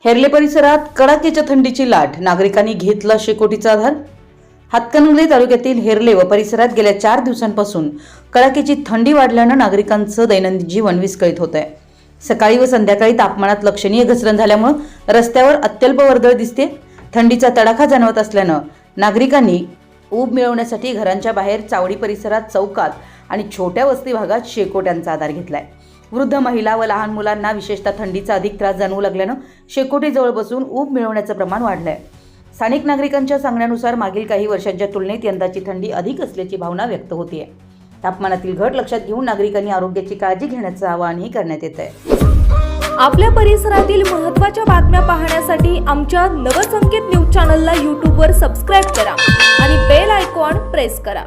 हेरले परिसरात कडाक्याच्या थंडीची लाट, नागरिकांनी घेतला शेकोटीचा आधार। हातकणंगले तालुक्यातील हेरले व परिसरात गेल्या 4 दिवसांपासून कडाक्याची थंडी वाढल्याने नागरिकांचं दैनंदिन जीवन विस्कळीत होत आहे। सकाळी व संध्याकाळी तापमानात लक्षणीय घसरण झाल्यामुळे रस्त्यावर अत्यल्प वर्दळ दिसते। थंडीचा तडाखा जाणवत असल्याने नागरिकांनी ऊब मिळवण्यासाठी घरांच्या बाहेर, चावडी परिसरात, चौकात आणि छोट्या वस्ती भागात शेकोट्यांचा आधार घेतलाय। वृद्ध महिला व लहान मुलांना विशेषतः थंडीचा अधिक त्रास जाणवू लागल्याने शेकोटीजवळ बसून ऊब मिळवण्याचं प्रमाण वाढलंय। स्थानिक नागरिकांच्या सांगण्यानुसार मागील काही वर्षांच्या तुलनेत यंदाची थंडी अधिक असल्याची भावना व्यक्त होतीये। तापमानातील घट लक्षात घेऊन नागरिकांनी आरोग्याची काळजी घेण्याचं आवाहनही करण्यात येत आहे। आपल्या परिसरातील महत्त्वाच्या बातम्या पाहण्यासाठी आमच्या नवसंकेत न्यूज चॅनलला YouTube वर सबस्क्राइब करा आणि बेल आयकॉन प्रेस करा।